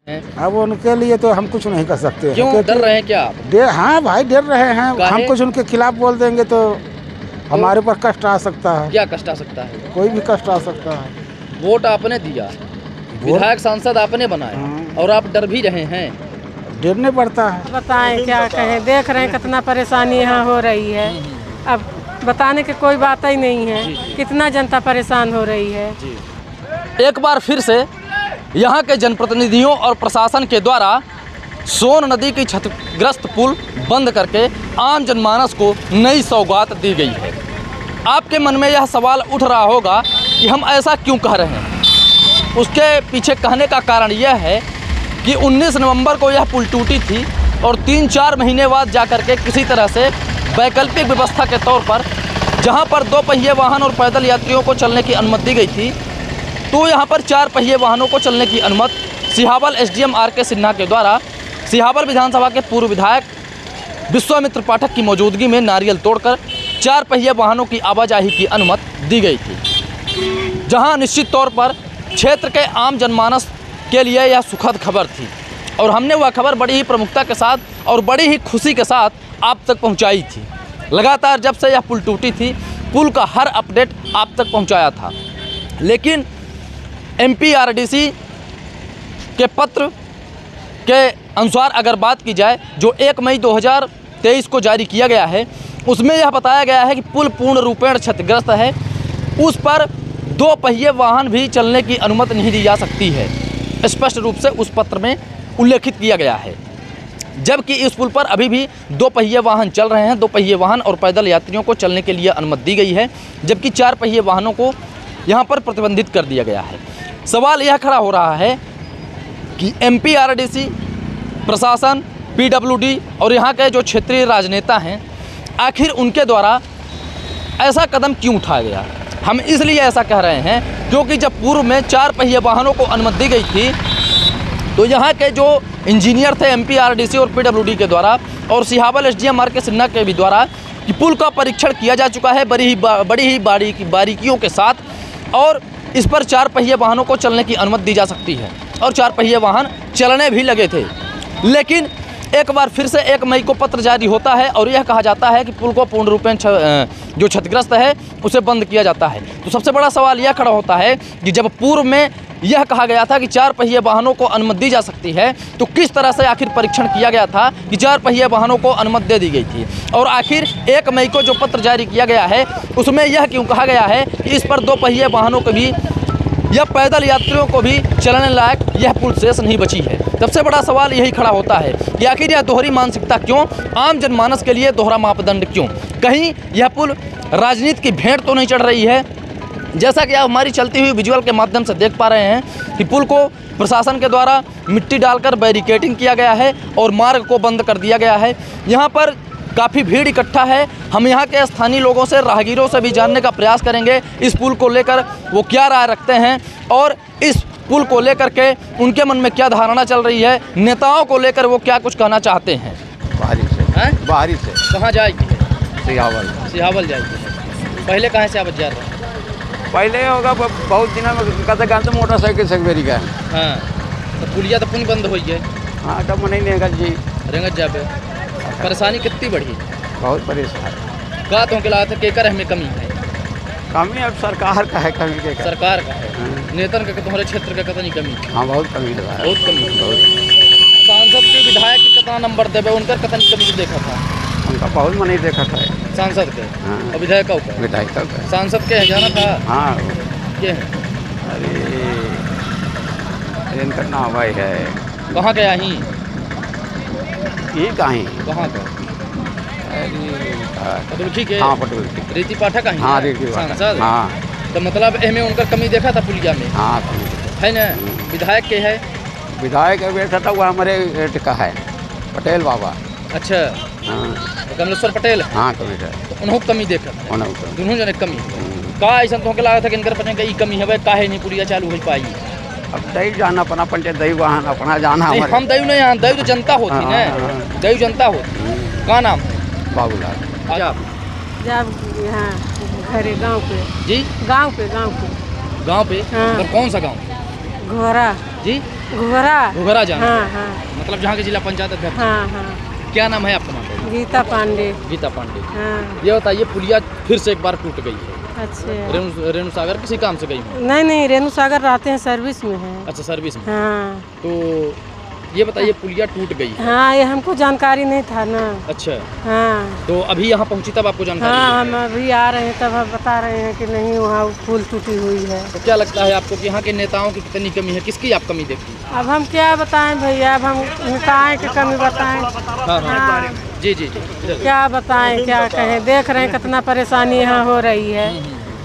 अब उनके लिए तो हम कुछ नहीं कर सकते। क्यों डर रहे हैं क्या आप? हाँ भाई डर रहे हैं। हम कुछ उनके खिलाफ बोल देंगे तो हमारे ऊपर कष्ट आ सकता है। क्या कष्ट आ सकता है? कोई भी कष्ट आ सकता है। वोट आपने दिया, विधायक सांसद आपने बनाए और आप डर भी रहे हैं। डरने पड़ता है। बताएं क्या कहें, देख रहे हैं कितना परेशानी यहाँ हो रही है। अब बताने की कोई बात ही नहीं है, कितना जनता परेशान हो रही है। एक बार फिर से यहाँ के जनप्रतिनिधियों और प्रशासन के द्वारा सोन नदी की क्षतिग्रस्त पुल बंद करके आम जनमानस को नई सौगात दी गई है। आपके मन में यह सवाल उठ रहा होगा कि हम ऐसा क्यों कह रहे हैं। उसके पीछे कहने का कारण यह है कि 19 नवंबर को यह पुल टूटी थी और 3-4 महीने बाद जाकर के किसी तरह से वैकल्पिक व्यवस्था के तौर पर जहां पर 2 पहिए वाहन और पैदल यात्रियों को चलने की अनुमति दी गई थी, तो यहां पर 4 पहिए वाहनों को चलने की अनुमति सिहावल एसडीएम आर.के. सिन्हा के द्वारा सिहावल विधानसभा के पूर्व विधायक विश्वामित्र पाठक की मौजूदगी में नारियल तोड़कर 4 पहिए वाहनों की आवाजाही की अनुमति दी गई थी, जहां निश्चित तौर पर क्षेत्र के आम जनमानस के लिए यह सुखद खबर थी और हमने वह खबर बड़ी ही प्रमुखता के साथ और बड़ी ही खुशी के साथ आप तक पहुंचाई थी। लगातार जब से यह पुल टूटी थी, पुल का हर अपडेट आप तक पहुंचाया था, लेकिन एमपीआरडीसी के पत्र के अनुसार अगर बात की जाए जो 1 मई 2023 को जारी किया गया है, उसमें यह बताया गया है कि पुल पूर्ण रूपेण क्षतिग्रस्त है, उस पर 2 पहिए वाहन भी चलने की अनुमति नहीं दी जा सकती है। स्पष्ट रूप से उस पत्र में उल्लेखित किया गया है, जबकि इस पुल पर अभी भी 2 पहिए वाहन चल रहे हैं। 2 पहिए वाहन और पैदल यात्रियों को चलने के लिए अनुमति दी गई है, जबकि 4 पहिए वाहनों को यहाँ पर प्रतिबंधित कर दिया गया है। सवाल यह खड़ा हो रहा है कि एमपीआरडीसी, प्रशासन, पीडब्ल्यूडी और यहाँ के जो क्षेत्रीय राजनेता हैं, आखिर उनके द्वारा ऐसा कदम क्यों उठाया गया। हम इसलिए ऐसा कह रहे हैं क्योंकि जब पूर्व में 4 पहिए वाहनों को अनुमति दी गई थी, तो यहाँ के जो इंजीनियर थे एमपीआरडीसी और पीडब्ल्यूडी के द्वारा और सिहावल एसडीएम आर.के. सिन्हा के भी द्वारा कि पुल का परीक्षण किया जा चुका है बड़ी ही बारीकियों के साथ, और इस पर 4 पहिए वाहनों को चलने की अनुमति दी जा सकती है और 4 पहिए वाहन चलने भी लगे थे। लेकिन एक बार फिर से 1 मई को पत्र जारी होता है और यह कहा जाता है कि पुल को पूर्ण रूपेण जो क्षतिग्रस्त है उसे बंद किया जाता है। तो सबसे बड़ा सवाल यह खड़ा होता है कि जब पूर्व में यह कहा गया था कि 4 पहिए वाहनों को अनुमति दी जा सकती है, तो किस तरह से आखिर परीक्षण किया गया था कि 4 पहिए वाहनों को अनुमति दे दी गई थी, और आखिर 1 मई को जो पत्र जारी किया गया है उसमें यह क्यों कहा गया है कि इस पर 2 पहिए वाहनों को भी या पैदल यात्रियों को भी चलने लायक यह पुल शेष नहीं बची है। सबसे बड़ा सवाल यही खड़ा होता है कि आखिर यह दोहरी मानसिकता क्यों, आम जनमानस के लिए दोहरा मापदंड क्यों। कहीं यह पुल राजनीति की भेंट तो नहीं चढ़ रही है। जैसा कि आप हमारी चलती हुई विजुअल के माध्यम से देख पा रहे हैं कि पुल को प्रशासन के द्वारा मिट्टी डालकर बैरिकेडिंग किया गया है और मार्ग को बंद कर दिया गया है। यहाँ पर काफ़ी भीड़ इकट्ठा है। हम यहाँ के स्थानीय लोगों से, राहगीरों से भी जानने का प्रयास करेंगे इस पुल को लेकर वो क्या राय रखते हैं और इस पुल को लेकर के उनके मन में क्या धारणा चल रही है, नेताओं को लेकर वो क्या कुछ कहना चाहते हैं। बाहरी से कहाँ जाएगी? सिहावल जाएगी। पहले कहाँ से आप जा रहे हैं? पहले होगा बहुत दिन में कहते गाँव मोटरसाइकिल से मेरी का। हाँ, तो पुलिया तो पुल बंद हुई है। हाँ, तब नहीं रेंगत जी रेंगत जाबे। परेशानी कितनी बढ़ी? बहुत परेशान। का तो के लाते केकर हमें कमी है? कमी अब सरकार का है, कमी के सरकार का है। नेतन का तुम्हारे क्षेत्र का कितनी कमी? हाँ, बहुत कमी है। बहुत कमी। सांसद के विधायक की कितना नंबर देवे, उनका कितनी कमी देखा था? उनका बहुत मन नहीं देखा था सांसद के। हाँ। और विधायक का सांसद के जाना था। हाँ, ये अरे इनका नाम भाई है कहाँ के यहीं ये कहीं कहाँ का पटुलखी के? हाँ, पटुलखी। रीति पाठक कहीं? हाँ, रीति सांसद। हाँ, तो मतलब एमे उनका कमी देखा था पुलिया में? हाँ, है ना। विधायक के है? विधायक बैठा था वो हमारे का है पटेल बाबा। अच्छा। हाँ, तो कमलेश्वर पटेल। हाँ, कमी है। तो उन्होंने कमी देखा था? दोनों जने कमी का ऐसा तो लगा था कि इनकर पता नहीं कमी है, काहे नहीं पुलिया चालू हो पाई। अब दई जाना अपना पंचायत दई वाहन अपना जाना। हम दई नहीं, यहाँ दई तो जनता होती ना, दई जनता होती। का नाम है? बाबूलाल। जब यहाँ घरे गाँव पे। जी? गाँव पे। हाँ। और कौन सा गाँव? घोरा जी घोरा घोघरा जाना हाँ है। हाँ मतलब जहाँ के जिला पंचायत अध्यक्ष। हाँ हाँ क्या नाम है आपका माता? गीता पांडे। गीता पांडे। हाँ ये बताइए पुलिया फिर से एक बार टूट गई है। अच्छा। रेणु सागर किसी काम से गई हूँ? नहीं रेणु सागर रहते हैं, सर्विस में है। अच्छा सर्विस में। हाँ तो ये बताइए पुलिया टूट गई है। हाँ ये हमको जानकारी नहीं था ना। अच्छा हाँ तो अभी यहाँ पहुँची तब आपको जानकारी हाँ हुई? हम अभी आ रहे हैं तब हम बता रहे हैं कि नहीं वहाँ पुल टूटी हुई है। तो क्या लगता है आपको कि यहाँ के नेताओं की कितनी कमी है, किसकी आप कमी देखती हैं? अब हम क्या बताएं भैया, अब हम नेताएं की कमी बताएं। हाँ हाँ जी जी जी। क्या बताएं क्या कहें, देख रहे हैं कितना परेशानी यहाँ हो रही है।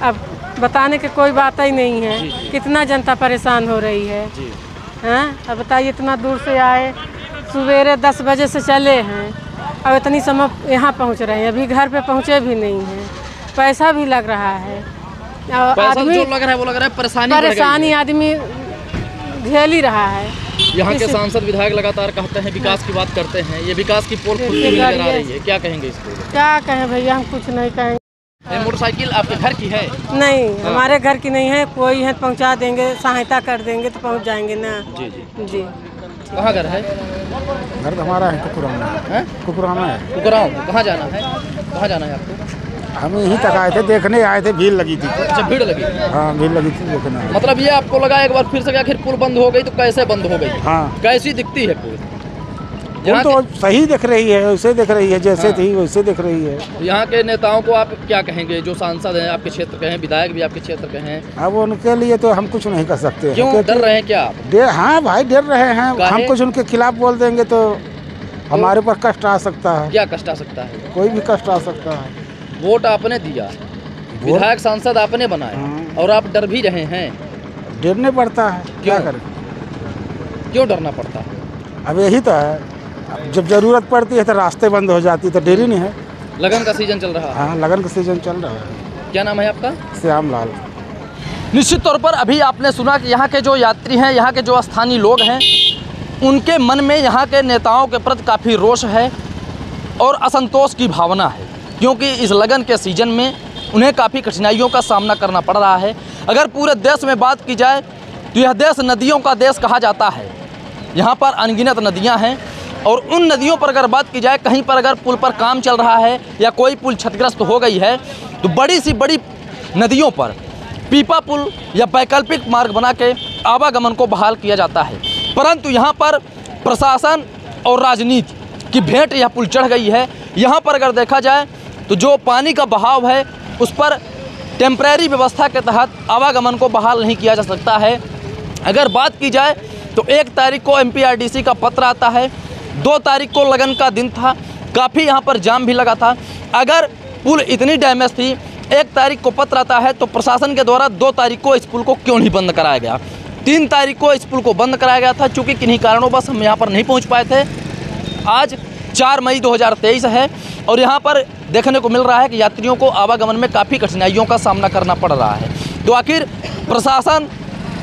अब बताने की कोई बात ही नहीं है, कितना जनता परेशान हो रही है। जी हाँ अब बताइए, इतना दूर से आए, सवेरे 10 बजे से चले हैं, अब इतनी समय यहाँ पहुँच रहे हैं, अभी घर पे पहुँचे भी नहीं हैं। पैसा भी लग रहा है, पैसा जो लग रहा है वो लग रहा है परेशानी आदमी झेल ही रहा है। यहाँ के सांसद विधायक लगातार कहते हैं विकास की बात करते हैं, ये विकास की पोल खुलती हुई नजर आ रही है, क्या कहेंगे इसको? क्या कहें भैया, हम कुछ नहीं कहेंगे। ये मोटरसाइकिल आपके घर की है? नहीं हमारे घर की नहीं है, कोई है पहुंचा देंगे, सहायता कर देंगे तो पहुंच जाएंगे ना। जी जी जी। कहाँ घर है? घर तो हमारा है कुकुरा में। कुकुरा में है। कुकुराओं। कहाँ जाना है, कहाँ जाना है आपको? हम यहीं तक आए थे, देखने आए थे, भीड़ लगी थी। अच्छा भीड़ लगी। हाँ भीड़ लगी थी देखने। मतलब ये आपको लगा एक बार फिर से आखिर पुल बंद हो गई तो कैसे बंद हो गई? हाँ कैसी दिखती है पुल? पुल तो सही दिख रही है, वैसे दिख रही है, जैसे थी वैसे दिख रही है। यहाँ के नेताओं को आप क्या कहेंगे, जो सांसद हैं आपके क्षेत्र के हैं, विधायक भी आपके क्षेत्र के हैं? अब उनके लिए तो हम कुछ नहीं कर सकते। क्यों डर रहे हैं क्या आप? हाँ भाई डर रहे हैं, हम कुछ उनके खिलाफ बोल देंगे तो हमारे पर कष्ट आ सकता है। क्या कष्ट आ सकता है? कोई भी कष्ट आ सकता है। वोट आपने दिया, विधायक सांसद आपने बनाए और आप डर भी रहे हैं। डरने पड़ता है, क्या करें? क्यों डरना पड़ता है? अब यही तो है, जब जरूरत पड़ती है तो रास्ते बंद हो जाती है, तो देरी नहीं है। लगन का सीजन चल रहा है। हाँ लगन का सीजन चल रहा है। क्या नाम है आपका? श्याम लाल। निश्चित तौर पर अभी आपने सुना कि यहाँ के जो यात्री हैं, यहाँ के जो स्थानीय लोग हैं, उनके मन में यहाँ के नेताओं के प्रति काफ़ी रोष है और असंतोष की भावना है, क्योंकि इस लगन के सीजन में उन्हें काफ़ी कठिनाइयों का सामना करना पड़ रहा है। अगर पूरे देश में बात की जाए तो यह देश नदियों का देश कहा जाता है। यहाँ पर अनगिनत नदियाँ हैं और उन नदियों पर अगर बात की जाए, कहीं पर अगर पुल पर काम चल रहा है या कोई पुल क्षतिग्रस्त हो गई है तो बड़ी सी बड़ी नदियों पर पीपा पुल या वैकल्पिक मार्ग बना के आवागमन को बहाल किया जाता है। परंतु यहाँ पर प्रशासन और राजनीति की भेंट यह पुल चढ़ गई है। यहाँ पर अगर देखा जाए तो जो पानी का बहाव है उस पर टेम्परेरी व्यवस्था के तहत आवागमन को बहाल नहीं किया जा सकता है। अगर बात की जाए तो 1 तारीख को MPRDC का पत्र आता है, 2 तारीख को लगन का दिन था, काफ़ी यहाँ पर जाम भी लगा था। अगर पुल इतनी डैमेज थी, 1 तारीख को पत्र आता है तो प्रशासन के द्वारा 2 तारीख को इस पुल को क्यों नहीं बंद कराया गया? 3 तारीख को इस पुल को बंद कराया गया था, चूँकि किन्हीं कारणों बस हम यहाँ पर नहीं पहुँच पाए थे। आज 4 मई 2023 है और यहाँ पर देखने को मिल रहा है कि यात्रियों को आवागमन में काफ़ी कठिनाइयों का सामना करना पड़ रहा है। तो आखिर प्रशासन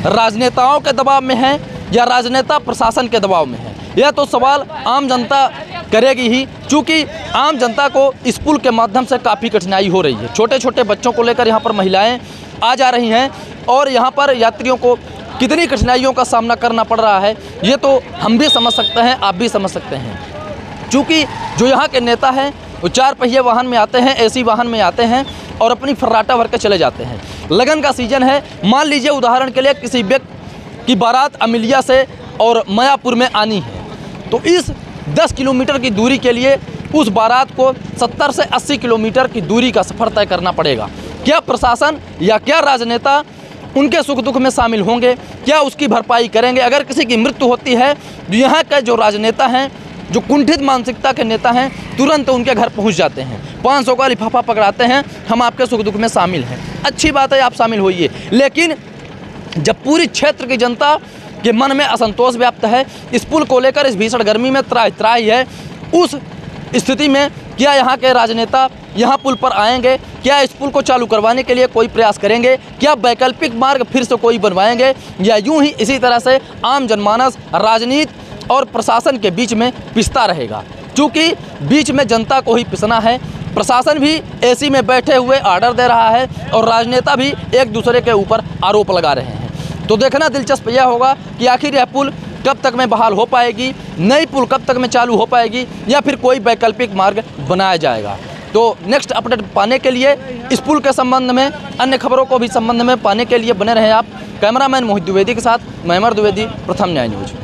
राजनेताओं के दबाव में है या राजनेता प्रशासन के दबाव में है? यह तो सवाल आम जनता करेगी ही, चूँकि आम जनता को इस पुल के माध्यम से काफ़ी कठिनाई हो रही है। छोटे छोटे बच्चों को लेकर यहाँ पर महिलाएं आ जा रही हैं और यहाँ पर यात्रियों को कितनी कठिनाइयों का सामना करना पड़ रहा है ये तो हम भी समझ सकते हैं, आप भी समझ सकते हैं। चूँकि जो यहाँ के नेता हैं वो 4 पहिए वाहन में आते हैं, AC वाहन में आते हैं और अपनी फर्राटा भर के चले जाते हैं। लगन का सीजन है, मान लीजिए उदाहरण के लिए किसी व्यक्ति की बारात अमिलिया से और मायापुर में आनी है, तो इस 10 किलोमीटर की दूरी के लिए उस बारात को 70 से 80 किलोमीटर की दूरी का सफ़र तय करना पड़ेगा। क्या प्रशासन या क्या राजनेता उनके सुख दुख में शामिल होंगे? क्या उसकी भरपाई करेंगे? अगर किसी की मृत्यु होती है तो यहाँ के जो राजनेता हैं, जो कुंठित मानसिकता के नेता हैं, तुरंत उनके घर पहुँच जाते हैं, 500 का लिफाफा पकड़ाते हैं, हम आपके सुख दुख में शामिल हैं। अच्छी बात है, आप शामिल होइए। लेकिन जब पूरी क्षेत्र की जनता के मन में असंतोष व्याप्त है, इस पुल को लेकर इस भीषण गर्मी में त्राही है, उस स्थिति में क्या यहाँ के राजनेता यहाँ पुल पर आएंगे? क्या इस पुल को चालू करवाने के लिए कोई प्रयास करेंगे? क्या वैकल्पिक मार्ग फिर से कोई बनवाएंगे, या यूं ही इसी तरह से आम जनमानस राजनीति और प्रशासन के बीच में पिसता रहेगा? क्योंकि बीच में जनता को ही पिसना है। प्रशासन भी AC में बैठे हुए आर्डर दे रहा है और राजनेता भी एक दूसरे के ऊपर आरोप लगा रहे हैं। तो देखना दिलचस्प यह होगा कि आखिर यह पुल कब तक में बहाल हो पाएगी, नई पुल कब तक में चालू हो पाएगी, या फिर कोई वैकल्पिक मार्ग बनाया जाएगा। तो नेक्स्ट अपडेट पाने के लिए इस पुल के संबंध में, अन्य खबरों को भी संबंध में पाने के लिए बने रहें आप। कैमरामैन मोहित द्विवेदी के साथ मैं अमर द्विवेदी, प्रथम न्याय न्यूज।